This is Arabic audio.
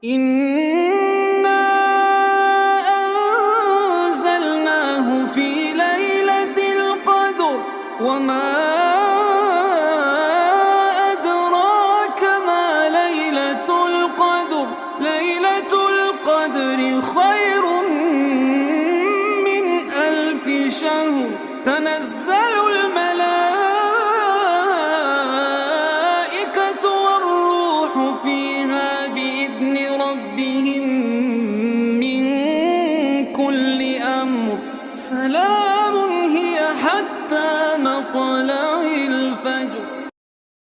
إنا أنزلناه في ليلة القدر وما أدراك ما ليلة القدر ليلة القدر خير من 1000 شهر تنزل الملائكة والروح فيها بإذن ربهم من كل أمر سلام هي حتى مطلع الفجر.